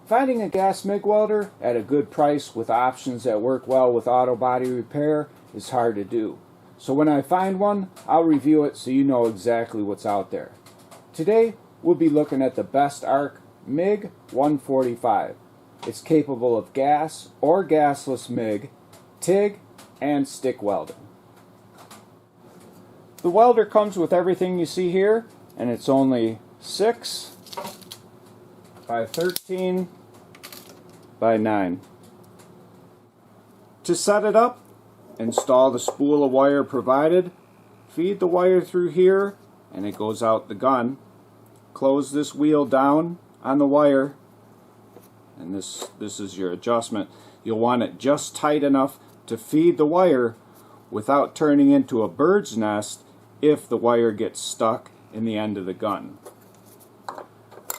Finding a gas MIG welder at a good price with options that work well with Autobody repair is hard to do. So when I find one, I'll review it so you know exactly what's out there. Today, we'll be looking at the BESTARC MIG 145. It's capable of gas or gasless MIG, TIG, and stick welding. The welder comes with everything you see here, and it's only 6 by 13 by 9. To set it up, install the spool of wire provided, feed the wire through here, and it goes out the gun. Close this wheel down on the wire, and this is your adjustment. You'll want it just tight enough to feed the wire without turning into a bird's nest if the wire gets stuck in the end of the gun.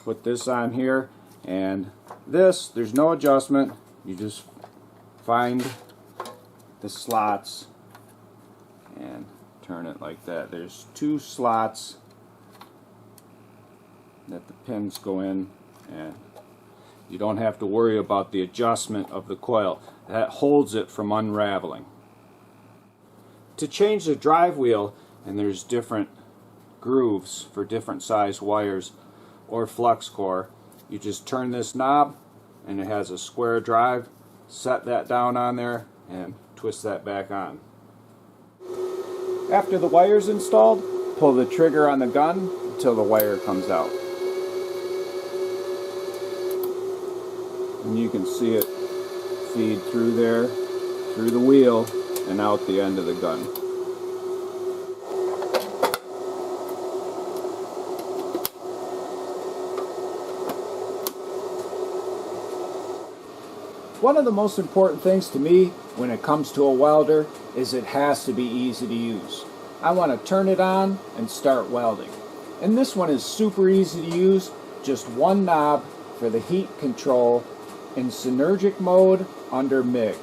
Put this on here, and there's no adjustment. You just find the slots and turn it like that. There's 2 slots that the pins go in, and you don't have to worry about the adjustment of the coil. That holds it from unraveling. To change the drive wheel, and there's different grooves for different size wires or flux core, you just turn this knob and it has a square drive. Set that down on there and twist that back on. After the wire's installed, pull the trigger on the gun until the wire comes out. And you can see it feed through there, through the wheel, and out the end of the gun. One of the most important things to me when it comes to a welder is it has to be easy to use. I want to turn it on and start welding. And this one is super easy to use, just one knob for the heat control in synergic mode under MIG.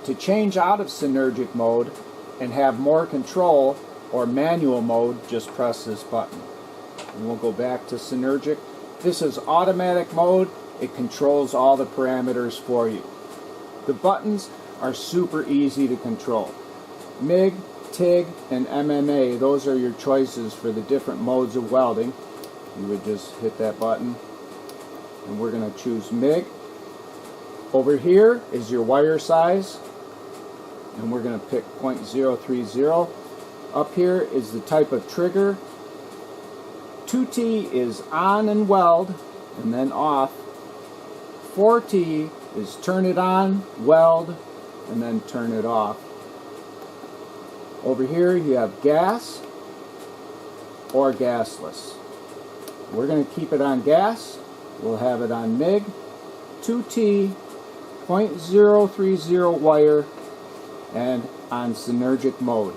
To change out of synergic mode and have more control or manual mode, just press this button. And we'll go back to synergic. This is automatic mode. It controls all the parameters for you. The buttons are super easy to control. MIG, TIG, and MMA, those are your choices for the different modes of welding. You would just hit that button, and we're going to choose MIG. Over here is your wire size, and we're going to pick 0.030. Up here is the type of trigger. 2T is on and weld, and then off. 4T is turn it on, weld, and then turn it off. Over here you have gas or gasless. We're going to keep it on gas. We'll have it on MIG, 2T, 0.030 wire, and on synergic mode.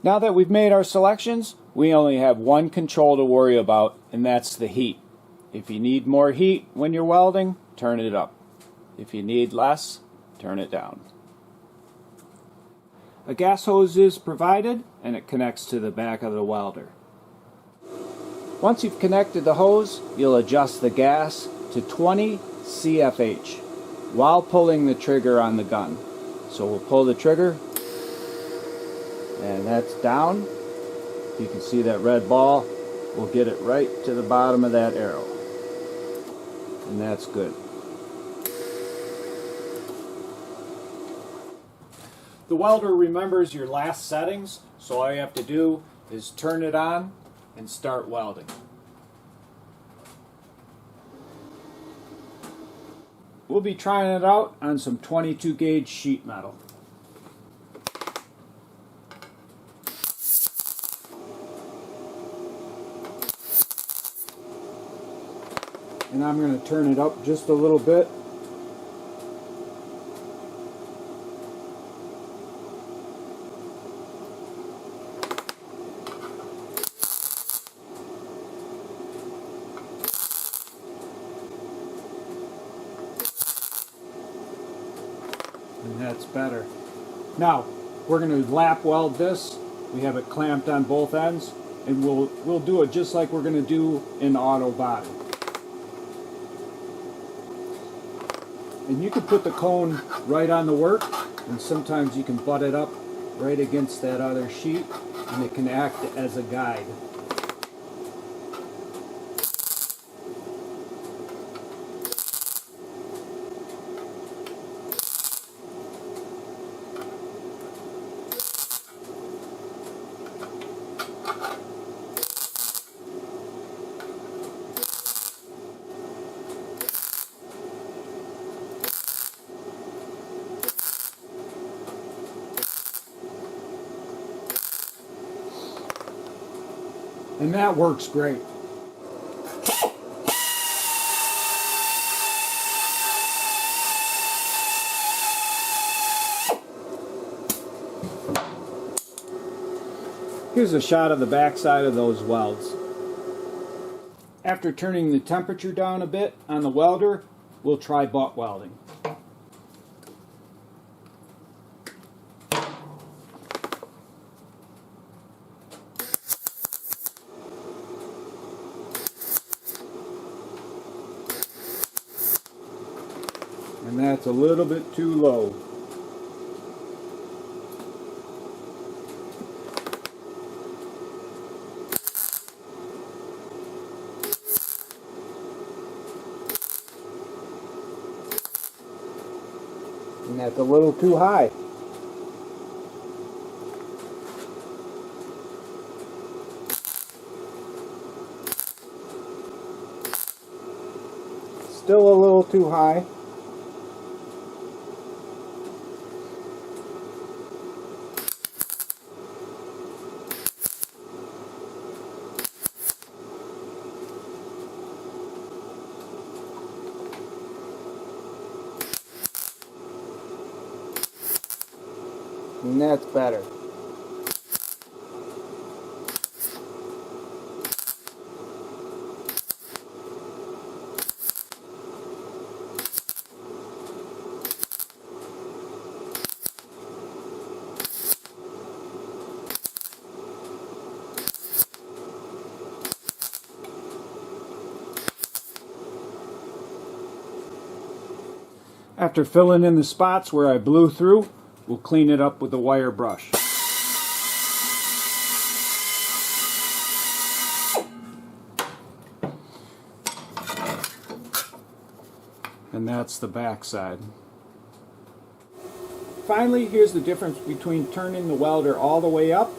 Now that we've made our selections, we only have one control to worry about, and that's the heat. If you need more heat when you're welding, turn it up. If you need less, turn it down. A gas hose is provided, and it connects to the back of the welder. Once you've connected the hose, you'll adjust the gas to 20 CFH while pulling the trigger on the gun. So we'll pull the trigger, and that's down. You can see that red ball. We'll get it right to the bottom of that arrow. And that's good. The welder remembers your last settings, so all you have to do is turn it on and start welding. We'll be trying it out on some 22 gauge sheet metal. And I'm going to turn it up just a little bit. And that's better. Now, we're going to lap weld this. We have it clamped on both ends. and we'll do it just like we're going to do in Autobody. And you can put the cone right on the work, and sometimes you can butt it up right against that other sheet, and it can act as a guide. And that works great. Here's a shot of the backside of those welds. After turning the temperature down a bit on the welder, we'll try butt welding. And that's a little bit too low. And that's a little too high. Still a little too high. And that's better. After filling in the spots where I blew through, we'll clean it up with a wire brush. And that's the back side. Finally, here's the difference between turning the welder all the way up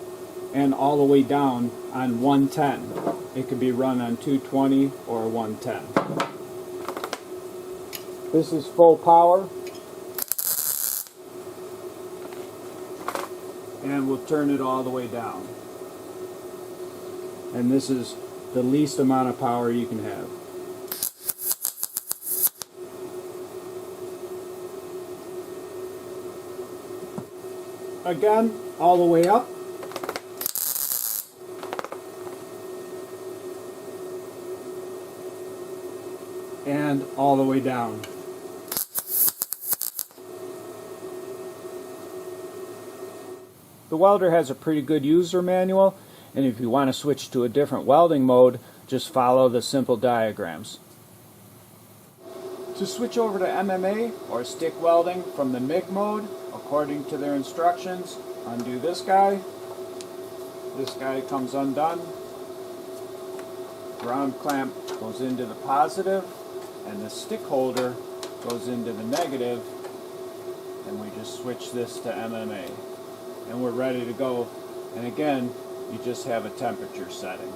and all the way down on 110. It could be run on 220 or 110. This is full power. And we'll turn it all the way down. And this is the least amount of power you can have. Again, all the way up. And all the way down. The welder has a pretty good user manual, and if you want to switch to a different welding mode, just follow the simple diagrams. To switch over to MMA or stick welding from the MIG mode, according to their instructions, undo this guy. This guy comes undone. Ground clamp goes into the positive, and the stick holder goes into the negative, and we just switch this to MMA. And we're ready to go. And again, you just have a temperature setting.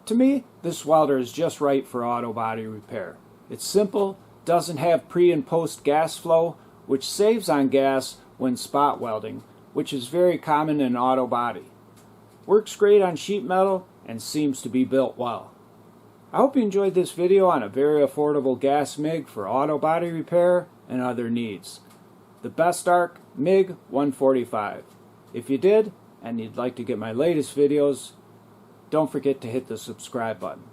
To me, this welder is just right for auto body repair. It's simple, doesn't have pre and post gas flow, which saves on gas when spot welding, which is very common in auto body. Works great on sheet metal and seems to be built well. I hope you enjoyed this video on a very affordable gas MIG for auto body repair and other needs. The BESTARC MIG 145. If you did, and you'd like to get my latest videos, don't forget to hit the subscribe button.